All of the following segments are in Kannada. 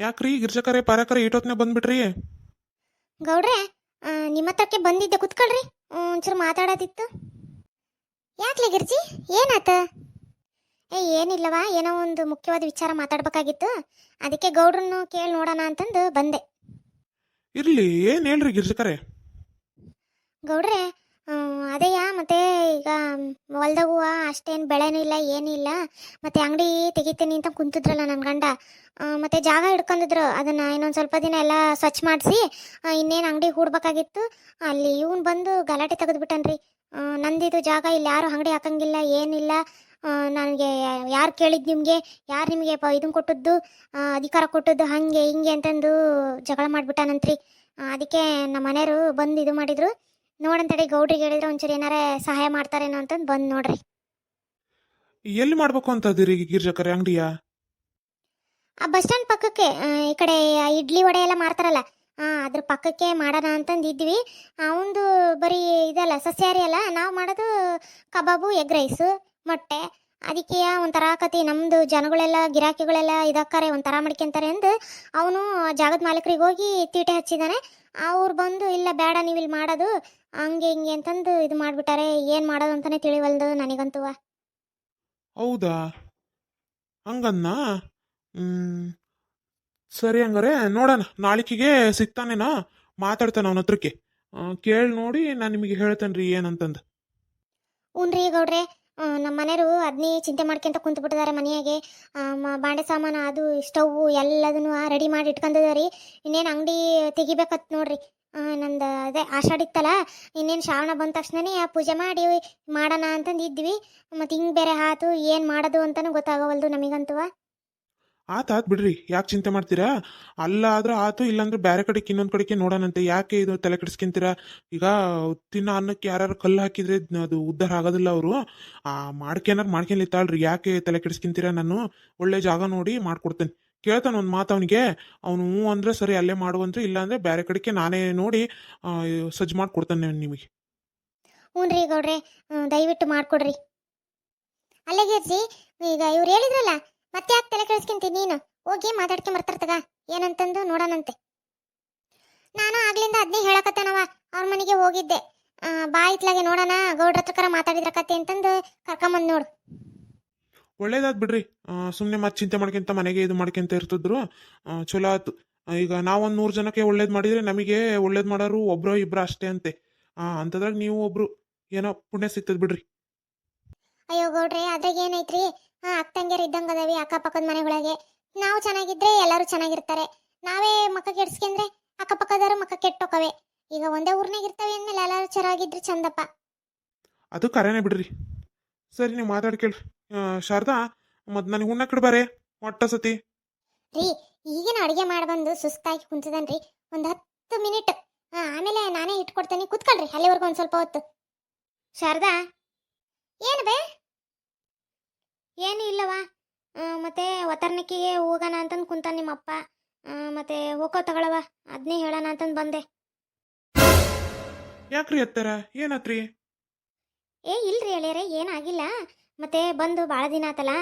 ಯಾಕ್ರಿ ಗಿರ್ಜಕರೆ ಪಾರಕರೆ ಈಟೊತ್ನೆ ಬಂದ್ಬಿಟ್ರಿ? ಗೌಡ್ರೆ, ನಿಮ್ಮ ಹತ್ರಕ್ಕೆ ಬಂದಿದ್ದೆ, ಕುತ್ಕೊಳ್ರಿ. ಒಂಚೂರು ಮಾತಾಡೋದಿತ್ತು. ಯಾಕ್ಲೆ ಗಿರ್ಜಿ, ಏನಾತ? ಏನಿಲ್ಲವಾ, ಏನೋ ಒಂದು ಮುಖ್ಯವಾದ ವಿಚಾರ ಮಾತಾಡ್ಬೇಕಾಗಿತ್ತು. ಅದಕ್ಕೆ ಗೌಡ್ರನ್ನು ಕೇಳಿ ನೋಡೋಣ ಅಂತಂದು ಬಂದೆ. ಇರ್ಲಿ, ಏನ್ ಹೇಳ್ರಿ ಗಿರ್ಜಕರೆ? ಗೌಡ್ರೆ, ಅದೇಯಾ, ಮತ್ತೆ ಈಗ ಹೊಲ್ದಾಗುವ ಅಷ್ಟೇನು ಬೆಳೆನೂ ಇಲ್ಲ, ಏನೂ ಇಲ್ಲ. ಮತ್ತೆ ಅಂಗಡಿ ತೆಗಿತೀನಿ ಅಂತ ಕುಂತಿದ್ರಲ್ಲ ನನ್ನ ಗಂಡ. ಮತ್ತೆ ಜಾಗ ಹಿಡ್ಕೊಂಡಿದ್ರು, ಅದನ್ನ ಇನ್ನೊಂದು ಸ್ವಲ್ಪ ದಿನ ಎಲ್ಲ ಸ್ವಚ್ಛ ಮಾಡಿಸಿ ಇನ್ನೇನು ಅಂಗಡಿ ಹೂಡ್ಬೇಕಾಗಿತ್ತು. ಅಲ್ಲಿ ಇವನು ಬಂದು ಗಲಾಟೆ ತೆಗೆದ್ಬಿಟ್ಟನ್ರಿ. ನಂದಿದು ಜಾಗ, ಇಲ್ಲಿ ಯಾರು ಅಂಗಡಿ ಹಾಕಂಗಿಲ್ಲ, ಏನಿಲ್ಲ. ನನಗೆ ಯಾರು ಕೇಳಿದ್ದು, ಯಾರು ನಿಮಗೆ ಇದನ್ನು ಕೊಟ್ಟದ್ದು, ಅಧಿಕಾರ ಕೊಟ್ಟದ್ದು, ಹಾಗೆ ಹಿಂಗೆ ಅಂತಂದು ಜಗಳ ಮಾಡಿಬಿಟ್ಟಾನಂತ್ರಿ. ಅದಕ್ಕೆ ನಮ್ಮ ಮನೆಯವರು ಬಂದು ಇದು ಮಾಡಿದ್ರು. ನೋಡಂತಡಿ, ಗೌಡ್ರಿಗೆ ಹೇಳಿದ್ರೆ ಒಂಚೂರು ಏನಾರ ಸಹಾಯ ಮಾಡ್ತಾರೇನೋ ಅಂತಂದು ಬಂದು ನೋಡ್ರಿ. ಎಲ್ಲಿ ಮಾಡ್ಬೇಕು ಅಂತ ಅದೀರಿ ಗಿರ್ಜಕರೆ ಅಂಗಡಿಯ? ಆ ಬಸ್ ಸ್ಟ್ಯಾಂಡ್ ಪಕ್ಕಕ್ಕೆ, ಈ ಕಡೆ ಇಡ್ಲಿ ವಡೆ ಎಲ್ಲ ಮಾರ್ತಾರಲ್ಲ, ಅದ್ರ ಪಕ್ಕಕ್ಕೆ ಮಾಡೋಣ ಅಂತಂದು ಇದ್ವಿ. ಅವಂದು ಬರೀ ಇದಲ್ಲ, ಸಸ್ಯಾಹಾರಿ ಅಲ್ಲ, ನಾವು ಮಾಡೋದು ಕಬಾಬು, ಎಗ್ ರೈಸು, ಮೊಟ್ಟೆ. ಅದಕ್ಕೆ ಒಂಥರ ಕತಿ, ನಮ್ಮದು ಜನಗಳೆಲ್ಲ ಗಿರಾಕಿಗಳೆಲ್ಲ ಇದಕ್ಕಾರೆ ಒಂಥರ ಮಾಡ್ಕೊಂತಾರೆ ಅಂದು ಅವನು ಜಾಗದ ಮಾಲೀಕರಿಗೆ ಹೋಗಿ ತೀಟೆ ಹಚ್ಚಿದ್ದಾನೆ. ಅವ್ರು ಬಂದು ಇಲ್ಲ ಬೇಡ, ನೀವು ಇಲ್ಲಿ ಮಾಡೋದು ಹಂಗೆ ಹಿಂಗೆ ಅಂತಂದು ಇದು ಮಾಡಿಬಿಟ್ಟಾರೆ. ಏನು ಮಾಡೋದು ಅಂತಲೇ ತಿಳಿವಲ್ದು ನನಗಂತೂ. ಹೌದಾ? ಹಂಗನ್ನ? ಹ್ಮ್, ಸರಿ, ಹಂಗಾರೆ ನೋಡೋಣ, ನಾಳಿಕೆಗೆ ಸಿಗ್ತಾನೇನೋ, ಮಾತಾಡ್ತಾನೆ ಅವನ ಹತ್ರಕ್ಕೆ. ಕೇಳಿ ನೋಡಿ ನಾನು ನಿಮಗೆ ಹೇಳ್ತೇನೆ ಏನಂತಂದು. ಹ್ಞೂ ಗೌಡ್ರೆ, ನಮ್ಮ ಮನೆಯವರು ಅದನ್ನೇ ಚಿಂತೆ ಮಾಡ್ಕೊಂತ ಕುಂತು ಬಿಟ್ಟಿದ್ದಾರೆ ಮನೆಯಾಗೆ. ಬಾಂಡೆ ಸಾಮಾನು, ಅದು ಸ್ಟವ್ ಎಲ್ಲದನ್ನು ರೆಡಿ ಮಾಡಿ ಇಟ್ಕೊಂಡಿದ್ದಾರೆ. ಇನ್ನೇನು ಅಂಗಡಿ ತೆಗಿಬೇಕತ್ ನೋಡ್ರಿ. ನಂದು ಅದೇ ಆಷಾಢ ಇತ್ತಲ್ಲ, ಇನ್ನೇನು ಶ್ರಾವಣ ಬಂದ ತಕ್ಷಣನೇ ಪೂಜೆ ಮಾಡಿ ಮಾಡೋಣ ಅಂತಂದು ಇದ್ವಿ. ಮತ್ತು ಹಿಂಗೆ ಬೇರೆ ಆತು, ಏನು ಮಾಡೋದು ಅಂತಲೂ ಗೊತ್ತಾಗವಲ್ದು ನಮಗಂತೂ. ಆತ್ ಬಿಡ್ರಿ, ಯಾಕೆ ಚಿಂತೆ ಮಾಡ್ತೀರಾ? ಅಲ್ಲ ಆದ್ರೆ ಆತು, ಇಲ್ಲಾಂದ್ರೆ ಬೇರೆ ಕಡೆಗೆ ಇನ್ನೊಂದು ಕಡೆಗೆ ನೋಡೋಣಂತೆ. ಯಾಕೆ ಇದು ತಲೆ ಕೆಡಿಸ್ಕೊಂತೀರಾ? ಈಗ ತಿನ್ನೋ ಅನ್ನಕ್ಕೆ ಯಾರು ಕಲ್ಲು ಹಾಕಿದ್ರೆ ಅದು ಉದ್ಧಾರ ಆಗೋದಿಲ್ಲ. ಅವರು ಮಾಡ್ಕೊಂಡಿತ್ತಾಳ್ರಿ, ಯಾಕೆ ತಲೆ ಕೆಡಿಸ್ಕೊಂತೀರಾ? ನಾನು ಒಳ್ಳೆ ಜಾಗ ನೋಡಿ ಮಾಡ್ಕೊಡ್ತೇನೆ. ಕೇಳ್ತಾನೆ ಒಂದು ಮಾತು ಅವನಿಗೆ. ಅವನು ಹ್ಞೂ ಅಂದ್ರೆ ಸರಿ, ಅಲ್ಲೇ ಮಾಡುವಂದ್ರೆ, ಇಲ್ಲಾಂದ್ರೆ ಬೇರೆ ಕಡೆಗೆ ನಾನೇ ನೋಡಿ ಸಜ್ಜು ಮಾಡಿಕೊಡ್ತಾನೆ ನಿಮಗೆ. ಹ್ಞೂ ಗೌಡ್ರೆ, ದಯವಿಟ್ಟು ಮಾಡಿಕೊಡ್ರಿ. ಅಲ್ಲೇ ಗಿರ್ಜಿ, ಈಗ ಇವ್ರು ಹೇಳಿದ್ರಲ್ಲ, ಮತ್ತೆ ಯಾಕೆ ತಲೆ ಕೆಡಿಸ್ಕೊಂತೀನಿ? ನೀನು ಹೋಗಿ ಮಾತಾಡ್ಕೊಂಬರ್ತಾರ ಏನಂತಂದು ನೋಡೋಣಂತೆ. ನಾನು ಆಗ್ಲಿಂದ ಅದನ್ನೇ ಹೇಳಕತ್ತೇನವ, ಅವ್ರ ಮನೆಗೆ ಹೋಗಿದ್ದೆ. ಬಾ ಇತ್ಲಾಗೆ ನೋಡೋಣ, ಗೌಡ್ರ ಹತ್ರಕರ ಮಾತಾಡಿದ್ರ ಕತೆ ಅಂತಂದು ಕರ್ಕೊಂಬಂದು ನೋಡು. ಒಳ್ಳೇದಾದ್ ಬಿಡ್ರಿ. ಸುಮ್ಮನೆ ಮತ್ತೆ ಚಿಂತೆ ಮಾಡ್ಕೊಂತ ಮನೆಗೆ ಇದು ಮಾಡ್ಕೊಂತ ಇರ್ತಿದ್ರು. ಚಲೋ ಆಯ್ತು. ಈಗ ನಾವೊಂದು 100 ಜನಕ್ಕೆ ಒಳ್ಳೇದು ಮಾಡಿದ್ರೆ ನಮಗೆ ಒಳ್ಳೇದು ಮಾಡೋರು ಒಬ್ರೋ ಇಬ್ರು ಅಷ್ಟೇ ಅಂತೆ. ಅಂಥದ್ರಾಗ ನೀವು ಒಬ್ರು, ಏನೋ ಪುಣ್ಯ ಸಿಗ್ತದೆ ಬಿಡ್ರಿ. ಅಯ್ಯೋ ಗೌಡ್ರೆ, ಅದ್ರಾಗ ಏನೈತ್ರಿ? ಅಕ್ಕಂಗ್ಯಾರ ಇದ್ದಂಗೆ ಅದಾವಿ ಅಕ್ಕಪಕ್ಕದ ಮನೆಗಳಿಗೆ. ನಾವು ಚೆನ್ನಾಗಿದ್ರೆ ಎಲ್ಲರೂ ಚೆನ್ನಾಗಿರ್ತಾರೆ. ನಾವೇ ಮಕ್ಕ ಕೆಡ್ಸ್ಕೊಂಡ್ರೆ ಅಕ್ಕಪಕ್ಕದವರು ಮಕ್ಕ ಕೆಟ್ಟೋಕವೆ. ಈಗ ಒಂದೇ ಊರ್ನಾಗ ಇರ್ತವೆ ಅಂದ್ಮೇಲೆ ಎಲ್ಲರೂ ಚೆನ್ನಾಗಿದ್ರೆ ಚಂದಪ್ಪ. ಅದು ಕರೆನೇ ಬಿಡ್ರಿ. ಸರಿ, ನೀವು ಮಾತಾಡ್ಕೇಳ್ರಿ. ಶಾರದಾ, ಮತ್ತು ನನಗೆ ಉಣ್ಣಕ್ಕೆ ಬಾರೆ ಒಟ್ಟ ಸತಿ. ರೀ, ಈಗಿನ ಅಡುಗೆ ಮಾಡಿ ಬಂದು ಸುಸ್ತಾಗಿ ಕುಂತಿದನ್ರಿ, ಒಂದು 10 ಮಿನಿಟ್. ಆಮೇಲೆ ನಾನೇ ಇಟ್ಕೊಡ್ತೇನೆ, ಕೂತ್ಕೊಳ್ರಿ ಅಲ್ಲಿವರೆಗೂ ಒಂದು ಸ್ವಲ್ಪ ಹೊತ್ತು. ಶಾರದಾ, ಏನು ಬೇ? ಏನು ಇಲ್ಲವಾ? ಮತ್ತೆ ಒತ್ತರ್ನಿಕ್ಕಿಗೆ ಹೋಗೋಣ ಅಂತಂದು ಕುಂತ ನಿಮ್ಮಪ್ಪ. ಮತ್ತೆ ಹೋಗೋ ತಗೊಳವ, ಅದನ್ನೇ ಹೇಳೋಣ ಅಂತಂದು ಬಂದೆ. ಯಾಕ್ರಿ ಅತ್ತಾರ, ಏನತ್ರಿ? ಇಲ್ರಿ ಹೇಳ್ಯಾರೆ, ಏನಾಗಿಲ್ಲ. ಮತ್ತೆ ಬಂದು ಭಾಳ ದಿನ ಆತಲ್ಲ,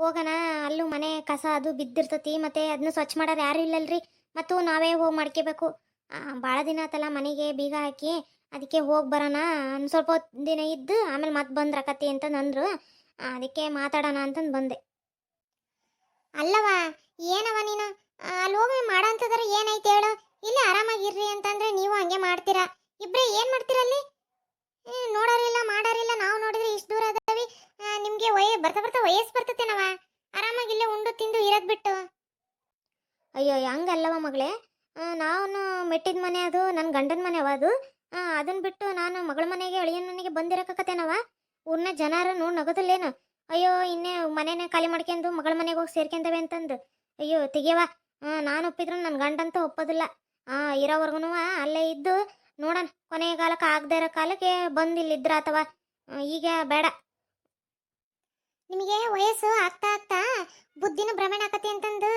ಹೋಗೋಣ. ಅಲ್ಲೂ ಮನೆ ಕಸ ಅದು ಬಿದ್ದಿರ್ತತಿ, ಮತ್ತೆ ಅದನ್ನ ಸ್ವಚ್ಛ ಮಾಡೋರು ಯಾರು ಇಲ್ಲಲ್ರಿ. ಮತ್ತು ನಾವೇ ಹೋಗಿ ಮಾಡ್ಕೋಬೇಕು. ಭಾಳ ದಿನ ಆತಲ್ಲ ಮನೆಗೆ ಬೀಗ ಹಾಕಿ, ಅದಕ್ಕೆ ಹೋಗಿ ಬರೋಣ. ಒಂದು ಸ್ವಲ್ಪ ದಿನ ಇದ್ದು ಆಮೇಲೆ ಮತ್ತೆ ಬಂದ್ರಕತಿ ಅಂತಂದ್ರು. ಅದಕ್ಕೆ ಮಾತಾಡೋಣ ಅಂತಂದು ಬಂದೆ. ಅಲ್ಲವ, ಏನವ ನೀನು ಅಲ್ಲಿ ಹೋಗಿ ಮಾಡಂತಂದ್ರೆ ಏನೈತೆ ಹೇಳು? ಇಲ್ಲಿ ಆರಾಮಾಗಿರ್ರಿ ಅಂತಂದ್ರೆ ನೀವು ಹಂಗೆ ಮಾಡ್ತೀರಾ. ಇಬ್ಬರೇ ಏನು ಮಾಡ್ತೀರಲ್ಲಿ? ನೋಡೋರಿಲ್ಲ ಮಾಡೋರಿಲ್ಲ. ನಾವು ನೋಡಿದ್ರೆ ಇಷ್ಟು ದೂರ ಅದಾವಿ, ನಿಮಗೆ ಬರ್ತಾ ಬರ್ತಾ ವಯಸ್ಸು ಬರ್ತತೇನವ. ಆರಾಮಾಗಿಲ್ಲೇ ಉಂಡು ತಿಂದು ಇರೋದು ಬಿಟ್ಟು. ಅಯ್ಯೋ, ಹಂಗಲ್ಲವ ಮಗಳೇ. ನಾನು ಮೆಟ್ಟಿದ ಮನೆ ಅದು, ನನ್ನ ಗಂಡನ ಮನೆ ಅವ ಅದು. ಅದನ್ನ ಬಿಟ್ಟು ನಾನು ಮಗಳ ಮನೆಗೆ ಅಳಿಯನ ಮನೆಗೆ ಬಂದಿರಕತ್ತೇನವ. ಊರ್ನ ಜನರು ನೋಡಿ ನಗೋದಿಲ್ಲೇನು? ಅಯ್ಯೋ, ಇನ್ನೇ ಮನೆನೇ ಖಾಲಿ ಮಾಡ್ಕೊಂಡು ಮಗಳ ಮನೆಗೆ ಹೋಗಿ ಸೇರ್ಕೊಂತವೆ ಅಂತಂದು. ಅಯ್ಯೋ ತೆಗಿಯವ. ನಾನು ಒಪ್ಪಿದ್ರು ನನ್ನ ಗಂಡಂತೂ ಒಪ್ಪೋದಿಲ್ಲ. ಇರೋವರ್ಗು ಅಲ್ಲೇ ಇದ್ದು ನೋಡೋಣ, ಕೊನೆಯ ಕಾಲಕ್ಕೆ ಆಗದೆ ಇರೋ ಕಾಲಕ್ಕೆ ಬಂದು ಇಲ್ಲಿದ್ರ ಅಥವಾ ಈಗ ಬೇಡ. ನಿಮಗೆ ವಯಸ್ಸು ಆಗ್ತಾ ಆಗ್ತಾ ಬುದ್ಧಿನೂ ಭ್ರಮಣ ಆಕತಿ ಅಂತಂದು,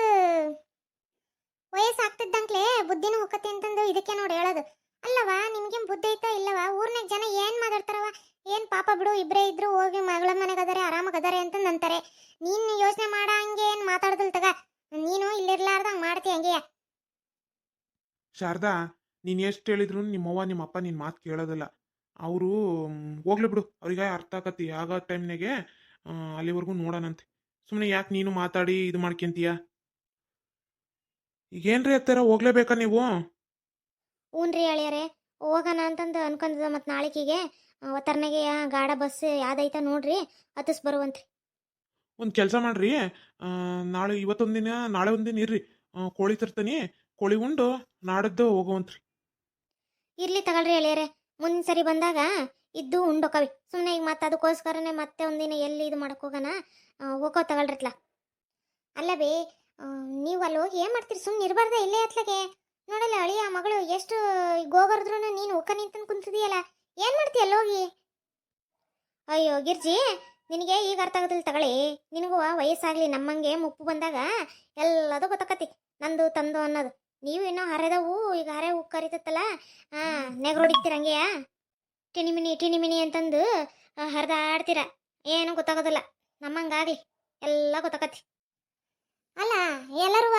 ವಯಸ್ಸು ಆಗ್ತಿದ್ದಂಕ್ಲೆ ಬುದ್ಧಿನೂ ಹೋಗತಿ ಅಂತಂದು ಇದಕ್ಕೆ ನೋಡಿ ಹೇಳೋದು. ಅಲ್ಲವ, ನಿಮ್ಗೇನು ಬುದ್ಧಿ ಐತಾ ಇಲ್ಲವ? ಊರ್ನಾಗ ಜನ ಏನು ಮಾತಾಡ್ತಾರವ? ಏನು ಪಾಪ ಬಿಡು, ಇಬ್ಬರೇ ಇದ್ರು ಹೋಗಿ ಮಗಳ ಮನೆಗೆ ಅದಾರೆ, ಆರಾಮಾಗಿ ಅದಾರೆ ಅಂತಂದು ಅಂತಾರೆ. ನೀನು ಯೋಚನೆ ಮಾಡ ಹಂಗೆ ಏನು ಮಾತಾಡೋದಿಲ್ಲ ತಗ. ನೀನು ಇಲ್ಲಿರ್ಲಾರ್ದಂಗೆ ಮಾಡ್ತಿ ಹಂಗೆಯ. ಶಾರದಾ, ನೀನು ಎಷ್ಟು ಹೇಳಿದ್ರು ನಿಮ್ಮವ್ವ ನಿಮ್ಮಪ್ಪ ನಿನ್ನ ಮಾತು ಕೇಳೋದಿಲ್ಲ. ಅವರು ಹೋಗ್ಲಿ ಬಿಡು, ಅವ್ರಿಗೆ ಅರ್ಥ ಆಗತ್ತಿ ಆಗ ಟೈಮ್ನಾಗೆ. ಅಲ್ಲಿವರೆಗೂ ನೋಡೋಣಂತೆ. ಸುಮ್ಮನೆ ಯಾಕೆ ನೀನು ಮಾತಾಡಿ ಇದು ಮಾಡ್ಕೊಂತೀಯ? ಈಗೇನ್ರಿ ಹತ್ತಾರ ಹೋಗ್ಲೇಬೇಕಾ ನೀವು? ಹ್ಞೂನ್ರಿ ಅಳಿಯರೆ, ಹೋಗೋಣ ಅಂತಂದು ಅನ್ಕೊಂಡದ. ಮತ್ತು ನಾಳೆಕಿಗೆ ಒತ್ತರ್ನಾಗೆ ಗಾಡ ಬಸ್ ಯಾವ್ದೈತ ನೋಡ್ರಿ, ಹತ್ತಿಸ್ ಬರುವಂತ್ರಿ. ಒಂದು ಕೆಲಸ ಮಾಡ್ರಿ, ನಾಳೆ ಇವತ್ತೊಂದು ದಿನ ನಾಳೆ ಒಂದಿನ ಇರ್ರಿ. ಕೋಳಿ ತರ್ತೀನಿ, ಕೋಳಿ ಉಂಡು ನಾಡದ್ದು ಹೋಗುವಂತ್ರಿ. ಇರ್ಲಿ ತಗೊಳ್ರಿ ಅಳಿಯರೆ, ಮುಂದಿನ ಸರಿ ಬಂದಾಗ ಇದ್ದು ಉಂಡೋಕವಿ. ಸುಮ್ಮನೆ ಈಗ ಮತ್ತೆ ಅದಕ್ಕೋಸ್ಕರನೇ ಮತ್ತೆ ಒಂದಿನ ಎಲ್ಲಿ ಇದು ಮಾಡಕ್ ಹೋಗೋಣ. ಹೋಗೋ ತಗೊಳ್ರಿತ್ಲ. ಅಲ್ಲ ಬೇ, ನೀವು ಅಲ್ಲಿ ಹೋಗಿ ಏನು ಮಾಡ್ತೀರಿ? ಸುಮ್ಮನೆ ಇರಬಾರ್ದ ಇಲ್ಲೇ ಎತ್ಲಗೆ? ನೋಡಲ್ಲ ಅಳಿಯ ಮಗಳು ಎಷ್ಟು ಗೋಗರ್ದ್ರು ನೀನು ಉಕ್ಕ ನಿಂತಂದು ಕುಂತಿದೀಯಲ್ಲ, ಏನು ಮಾಡ್ತೀಯ ಅಲ್ಲಿ ಹೋಗಿ? ಅಯ್ಯೋ ಗಿರ್ಜಿ, ನಿನಗೆ ಈಗ ಅರ್ಥ ಆಗೋದಿಲ್ಲ ತಗೊಳ್ಳಿ. ನಿನಗೂ ವಯಸ್ಸಾಗ್ಲಿ, ನಮ್ಮಂಗೆ ಮುಪ್ಪು ಬಂದಾಗ ಎಲ್ಲದೂ ಗೊತ್ತಾಕತಿ ನಂದು ತಂದು ಅನ್ನೋದು. ನೀವು ಇನ್ನೂ ಹರೆದವು, ಈಗ ಹರೆ ಉಕ್ಕು ಕರಿತತ್ತಲ್ಲ, ನೆಗ್ರೊಡಿತೀರ ಹಂಗೆಯಾ ಟಿಣಿಮಿನಿ ಅಂತಂದು ಹರಿದಾಡ್ತೀರ. ಏನು ಗೊತ್ತಾಗೋದಿಲ್ಲ. ನಮ್ಮಂಗಾಗ್ಲಿ ಎಲ್ಲ ಗೊತ್ತಾಕತಿ. ಅಲ್ಲ, ಎಲ್ಲರೂ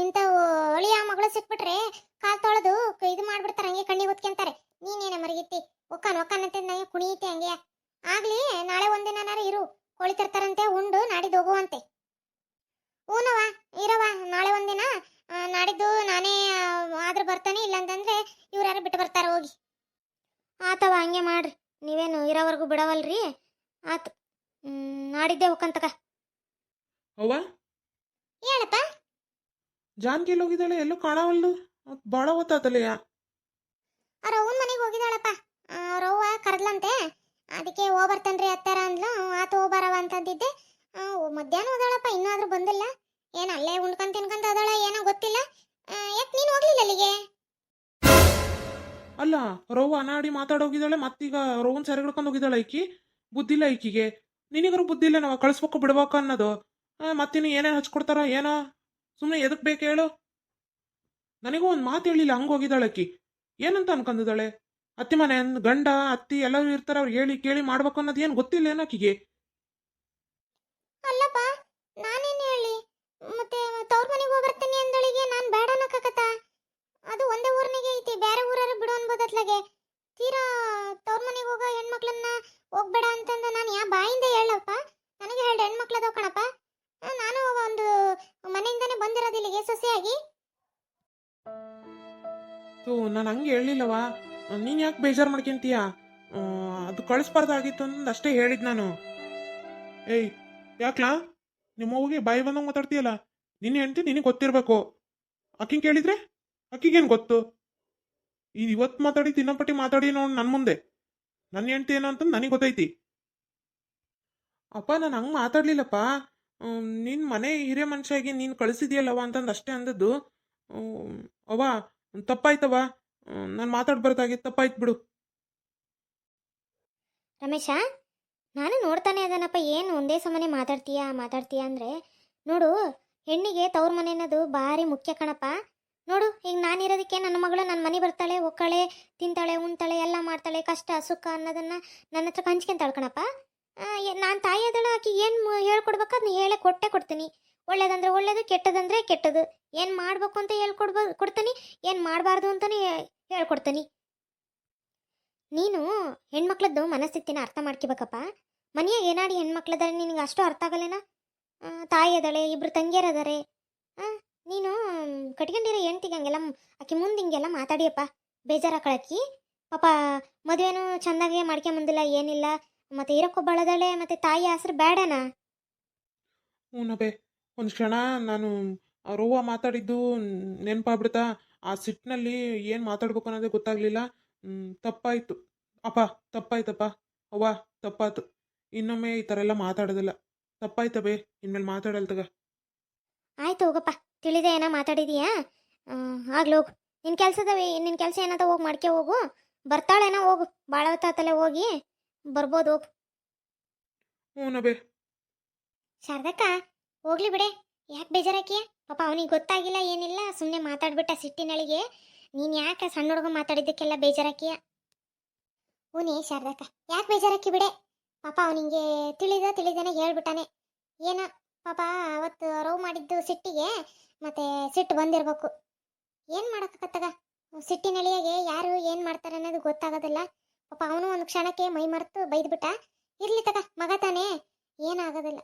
ಇಂಥವು ಅಳಿಯ ಮಗಳು ಸಿಕ್ಬಿಟ್ರೆ ಕಾಲ್ ತೊಳೆದು ಇದು ಮಾಡ್ಬಿಡ್ತಾರೆ, ಹಂಗೆ ಕಣ್ಣಿಗೆ ಹೊತ್ಕೊಂತಾರೆ. ನೀನೇನ ಮರಗಿತ್ತಿ ಒಕ್ಕನಂತ ನಂಗೆ ಕುಣಿಯುತ್ತೆ ಹಂಗೆ. ಆಗ್ಲಿ, ನಾಳೆ ಒಂದಿನಾರು ಇರು, ಕೋಳಿ ತರ್ತಾರಂತೆ, ಉಂಡು ನಾಡಿದ್ದು ಹೋಗುವಂತೆ. ಹೂನವ, ಇರವ, ನಾಳೆ ಒಂದಿನ. ನಾಡಿದ್ದು ನಾನೇ ಆದ್ರೆ ಬರ್ತಾನೆ, ಇಲ್ಲಾಂತಂದ್ರೆ ಇವ್ರು ಯಾರು ಬಿಟ್ಟು ಬರ್ತಾರ ಹೋಗಿ. ಆತವ, ಹಂಗೆ ಮಾಡ್ರಿ. ನೀವೇನು ಇರೋವರೆಗೂ ಬಿಡವಲ್ರಿ. ಆತು, ನಾಡಿದ್ದೆ ಹೋಗಂತಕ. ಅವ್ವ, ಹೇಳಪ್ಪ. ಜಾನ್ಕಿ ಎಲ್ಲಿ ಹೋಗಿದ್ದಾಳೆ? ಎಲ್ಲೂ ಕಾಣವಲ್ದು. ಭಾಳ ಹೊತ್ತಾತಲೆಯ. ಅವ್ರ ಅವ್ವನ ಮನೆಗೆ ಹೋಗಿದ್ದಾಳಪ್ಪ. ಅವ್ರ ಅವ್ವ ಕರೆದ್ಲಂತೆ, ಅದಕ್ಕೆ ಹೋಗ್ಬರ್ತನ್ರಿ ಅತ್ತಾರ ಅಂದ್ಲು. ಆತ ಹೋಗ್ಬಾರವ ಅಂತಂದಿದ್ದೆ. ಮಧ್ಯಾಹ್ನ ಹೋದಾಳಪ್ಪ, ಇನ್ನೂ ಆದ್ರೂ ಬಂದಿಲ್ಲ. ಏನು ಅಲ್ಲೇ ಉಣ್ಕೊಂಡ್ ತಿನ್ಕೊಂತ ಅದಾಳ ಏನೋ ಗೊತ್ತಿಲ್ಲ. ಯಾಕೆ ನೀನು ಹೋಗ್ಲಿಲ್ಲ ಅಲ್ಲಿಗೆ? ಅಲ್ಲ, ರವ್ವ ಅನಾಡಿ ಮಾತಾಡೋಗಿದ್ದಾಳೆ, ಮತ್ತೀಗ ರವ್ವನ್ ಸೆರೆ ಹಿಡ್ಕೊಂಡು ಹೋಗಿದ್ದಾಳೆ. ಐಕಿ ಬುದ್ಧಿಲ್ಲ ಐಕಿಗೆ. ನಿನಗರು ಬುದ್ಧಿ ಇಲ್ಲ, ನಾವು ಕಳಿಸ್ಬೇಕು ಬಿಡ್ಬೇಕು ಅನ್ನೋದು. ಮತ್ತಿನ್ನು ಏನೇನು ಹಚ್ಕೊಡ್ತಾರ ಏನೋ. ಸುಮ್ಮನೆ ಎದಕ್ ಬೇಕು ಹೇಳು? ನನಗೂ ಒಂದು ಮಾತು ಹೇಳಿಲ್ಲ, ಹಂಗೆ ಹೋಗಿದ್ದಾಳೆ ಅಕ್ಕಿ. ಏನಂತ ಅನ್ಕೊಂಡಿದ್ದಾಳೆ? ಅತ್ತಿ ಮನೆ ಗಂಡ ಅತ್ತಿ ಎಲ್ಲರೂ ಇರ್ತಾರೆ, ಅವ್ರು ಹೇಳಿ ಕೇಳಿ ಮಾಡ್ಬೇಕು ಅನ್ನೋದು ಏನು ಗೊತ್ತಿಲ್ಲ ಏನೋ ಆಕಿಗೆ. ಅಲ್ಲಪ್ಪ, ನಾನೇನು ಹೇಳಿ ಮತ್ತೆ ತವ್ರ ಮನೆಗೆ ಹೋಗ್ಬರ್ತೀನಿ ಅಂದಳಿಗೆ ನಾನು ಬೇಡ ಅನ್ನಕತ್ತ. ಅದು ಒಂದೇ ಊರ್ನಿಗೆ ಐತಿ, ಬೇರೆ ಊರಾರು ಬಿಡು ಅನ್ಬೋದತ್ಲಾಗೆ. ತೀರಾ ತವ್ರ ಮನೆಗೆ ಹೋಗೋ ಹೆಣ್ಮಕ್ಳನ್ನ ಹೋಗ್ಬೇಡ ಅಂತಂದು ನಾನು ಯಾ ಬಾಯಿಂದ ಹೇಳಪ್ಪ? ನನಗೆ ಎರಡು ಹೆಣ್ಮಕ್ಳದವ ಕಣಪ್ಪ. ನಾನು ಒಂದು ಮನೆಯಿಂದಾನೇ ಬಂದಿರೋದು ಇಲ್ಲಿಗೆ ಸೊಸೆಯಾಗಿ. ನಾನು ಹಂಗೆ ಹೇಳಿಲ್ಲವಾ? ನೀನು ಯಾಕೆ ಬೇಜಾರು ಮಾಡ್ಕೊಂತೀಯ? ಅದು ಕಳಿಸ್ಬಾರ್ದಾಗಿತ್ತು ಅಂತ ಅಷ್ಟೇ ಹೇಳಿದ್ ನಾನು. ಏಯ್, ಯಾಕ್ಲಾ ನಿಮ್ಮವ್ವಗೆ ಬಾಯಿ ಬಂದಂಗೆ ಮಾತಾಡ್ತೀಯಲ್ಲ? ನಿನ್ನ ಹೆಂಡ್ತಿ ನಿನಗೆ ಗೊತ್ತಿರಬೇಕು. ಅಕ್ಕಿಂಗೆ ಕೇಳಿದ್ರೆ ಅಕ್ಕಿಗೇನು ಗೊತ್ತು? ಇವತ್ತು ಮಾತಾಡಿ ತಿನ್ನಪಟ್ಟಿ ಮಾತಾಡಿ ನೋಡಿ ನನ್ನ ಮುಂದೆ. ನನ್ನ ಹೆಂಡ್ತಿ ಏನೋ ಅಂತ ನನಗೆ ಗೊತ್ತೈತಿ. ಅಪ್ಪ, ನಾನು ಹಂಗೆ ಮಾತಾಡ್ಲಿಲ್ಲಪ್ಪ. ನಿನ್ನ ಮನೆ ಹಿರಿಯ ಮನುಷ್ಯಾಗಿ ನೀನು ಕಳಿಸಿದ್ಯಲ್ಲವ ಅಂತಂದು ಅಷ್ಟೇ ಅಂದದ್ದು. ಅವ್ವ, ತಪ್ಪಾಯ್ತವ. ನಾನು ಮಾತಾಡ್ಬಾರ್ದಾಗಿತ್ತು, ತಪ್ಪಾಯ್ತು ಬಿಡು. ರಮೇಶ, ನಾನು ನೋಡ್ತಾನೆ ಅದನಪ್ಪ, ಏನು ಒಂದೇ ಸಮನೆ ಮಾತಾಡ್ತೀಯಾ ಅಂದರೆ ನೋಡು, ಹೆಣ್ಣಿಗೆ ತವ್ರ ಮನೆ ಅನ್ನೋದು ಭಾರಿ ಮುಖ್ಯ ಕಣಪ್ಪ. ನೋಡು, ಈಗ ನಾನಿರೋದಕ್ಕೆ ನನ್ನ ಮಗಳು ನನ್ನ ಮನೆ ಬರ್ತಾಳೆ, ಒಕ್ಕಳೆ, ತಿಂತಾಳೆ, ಉಣ್ತಾಳೆ, ಎಲ್ಲ ಮಾಡ್ತಾಳೆ. ಕಷ್ಟ ಸುಖ ಅನ್ನೋದನ್ನು ನನ್ನ ಹತ್ರ ಹಂಚ್ಕೊಂತಾಳೆ ಕಣಪ್ಪ. ನಾನು ತಾಯಿ ಅದಳ, ಆಕಿ ಏನು ಹೇಳ್ಕೊಡ್ಬೇಕು ಅದನ್ನ ಹೇಳೇ ಕೊಡ್ತೀನಿ. ಒಳ್ಳೇದಂದ್ರೆ ಒಳ್ಳೇದು, ಕೆಟ್ಟದಂದ್ರೆ ಕೆಟ್ಟದು. ಏನು ಮಾಡಬೇಕು ಅಂತ ಕೊಡ್ತೀನಿ, ಏನು ಮಾಡಬಾರ್ದು ಅಂತಲೇ ಹೇಳ್ಕೊಡ್ತೀನಿ. ನೀನು ಹೆಣ್ಮಕ್ಳದ್ದು ಮನಸ್ಥಿತಿನ ಅರ್ಥ ಮಾಡ್ಕೋಬೇಕಪ್ಪ. ಮನೆಯಾಗ ಏನಾಡಿ ಹೆಣ್ಮಕ್ಳದಾರೆ ನಿನಗೆ ಅಷ್ಟು ಅರ್ಥ ಆಗಲ್ಲೇನ? ತಾಯಿ ಅದಳೆ, ಇಬ್ರು ತಂಗಿಯರದಾರೆ. ನೀನು ಕಟ್ಕೊಂಡಿರೋ ಹೆಣ್ತಿಗೆ ಹಂಗೆಲ್ಲ ಆಕಿ ಮುಂದೆ ಹಿಂಗೆಲ್ಲ ಮಾತಾಡಿಯಪ್ಪ, ಬೇಜಾರಾಕಳಕ್ಕಿ. ಪಾಪ ಮದುವೆನೂ ಚೆಂದಾಗೆ ಮಾಡ್ಕೊಂಬಂದಿಲ್ಲ, ಏನಿಲ್ಲ. ಮತ್ತೆ ಇರಕ್ಕೊಬ್ಬಳದಳೆ, ಮತ್ತೆ ತಾಯಿ ಹೆಸ್ರು ಬೇಡನಾ? ಹ್ಞೂನಬೆ, ಒಂದು ಕ್ಷಣ ನಾನು ರೋವ ಮಾತಾಡಿದ್ದು ನೆನಪಾಗ್ಬಿಡ್ತಾ. ಆ ಸಿಟ್ಟಿನಲ್ಲಿ ಏನು ಮಾತಾಡ್ಬೇಕು ಅನ್ನೋದೇ ಗೊತ್ತಾಗ್ಲಿಲ್ಲ. ತಪ್ಪಾಯ್ತು ಅಪ್ಪ, ತಪ್ಪಾಯ್ತಪ್ಪ. ಅವ್ವ, ತಪ್ಪಾಯ್ತು. ಇನ್ನೊಮ್ಮೆ ಈ ಥರ ಎಲ್ಲ ಮಾತಾಡೋದಿಲ್ಲ. ತಪ್ಪಾಯ್ತಬೇ, ಇನ್ಮೇಲೆ ಮಾತಾಡಲ್ ತಗ. ಆಯ್ತು ಹೋಗಪ್ಪ, ತಿಳಿದೆ ಏನೋ ಮಾತಾಡಿದೀಯಾ. ಆಗ್ಲಿ ಹೋಗು, ನಿನ್ನ ಕೆಲಸ ಏನದ ಹೋಗಿ ಮಾಡ್ಕೆ ಹೋಗು. ಬರ್ತಾಳೇನೋ, ಹೋಗು, ಭಾಳ ಹೊತ್ತಾತಲೆ, ಹೋಗಿ ಬರ್ಬೋದು, ಹೋಗು. ಹ್ಞೂನಬೇ. ಶಾರದಕ್ಕ, ಹೋಗ್ಲಿ ಬಿಡೆ, ಯಾಕೆ ಬೇಜಾರಾಕಿಯ? ಪಾಪ ಅವನಿಗೆ ಗೊತ್ತಾಗಿಲ್ಲ, ಏನಿಲ್ಲ, ಸುಮ್ಮನೆ ಮಾತಾಡ್ಬಿಟ್ಟ ಸಿಟ್ಟಿನಳಿಗೆ. ನೀನು ಯಾಕೆ ಸಣ್ಣ ಹುಡುಗ ಮಾತಾಡಿದ್ದಕ್ಕೆಲ್ಲ ಬೇಜಾರಾಕಿಯ? ಹೂನೇ ಶಾರದಕ್ಕ, ಯಾಕೆ ಬೇಜಾರಾಕಿ ಬಿಡೆ. ಪಾಪ ಅವನಿಗೆ ತಿಳಿದೇನೆ ಹೇಳ್ಬಿಟ್ಟಾನೆ. ಏನ ಪಾಪ ಅವತ್ತು ರವ್ ಮಾಡಿದ್ದು ಸಿಟ್ಟಿಗೆ ಮತ್ತೆ ಸಿಟ್ಟು ಬಂದಿರ್ಬೇಕು. ಏನು ಮಾಡೋಕ್ಕತ್ತಗ, ಸಿಟ್ಟಿನಳಿಯಾಗೆ ಯಾರು ಏನು ಮಾಡ್ತಾರೆ ಅನ್ನೋದು ಗೊತ್ತಾಗೋದಿಲ್ಲ. ಪಾಪ ಅವನು ಒಂದು ಕ್ಷಣಕ್ಕೆ ಮೈ ಮರೆತು ಬೈದ್ಬಿಟ್ಟ. ಇರ್ಲಿ ತಗ, ಮಗ ತಾನೇ, ಏನಾಗೋದಿಲ್ಲ.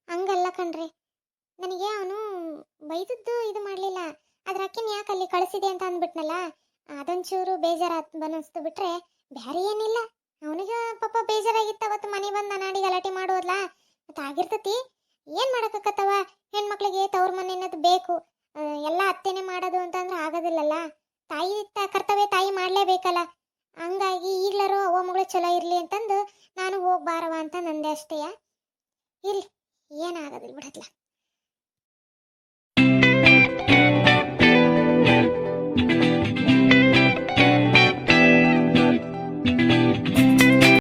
ಹಂಗಲ್ಲ ಕಣ್ರಿ, ನನಗೆ ಅವನು ಬೈದದ್ದು ಇದು ಮಾಡಲಿಲ್ಲ, ಅದ್ರ ಅಕ್ಕಿನ ಯಾಕೆ ಅಲ್ಲಿ ಕಳಿಸಿದೆ ಅಂತ ಅಂದ್ಬಿಟ್ನಲ್ಲ, ಅದೊಂಚೂರು ಬೇಜಾರಾತ್ ಬನ್ನಿಸ್ತು ಬಿಟ್ರೆ ಬೇರೆ ಏನಿಲ್ಲ. ಅವನಿಗೆ ಪಾಪ ಬೇಜಾರಾಗಿತ್ತು ಅವತ್ತು ಮನೆ ಬಂದು ನಾಡಿ ಗಲಾಟೆ ಮಾಡೋದ್ಲ, ಮತ್ತೆ ಆಗಿರ್ತತಿ. ಏನು ಮಾಡೋಕ್ಕತ್ತವ, ಹೆಣ್ಮಕ್ಳಿಗೆ ತವ್ರ ಮನೆ ಅನ್ನೋದು ಬೇಕು. ಎಲ್ಲ ಅತ್ತೆನೆ ಮಾಡೋದು ಅಂತಂದ್ರೆ ಆಗೋದಿಲ್ಲಲ್ಲ. ತಾಯಿ ಕರ್ತವ್ಯ ತಾಯಿ ಮಾಡಲೇಬೇಕಲ್ಲ. ಹಂಗಾಗಿ ಈಗ್ಲಾರು ಅವ್ವ ಮಗಳು ಚಲೋ ಇರಲಿ ಅಂತಂದು ನಾನು ಹೋಗ್ಬಾರವ ಅಂತ ನಂದೆ ಅಷ್ಟೇಯ. ಇರ್ಲಿ, ಏನಾಗೋದಿಲ್ಲ ಬಿಡತ್ಲ.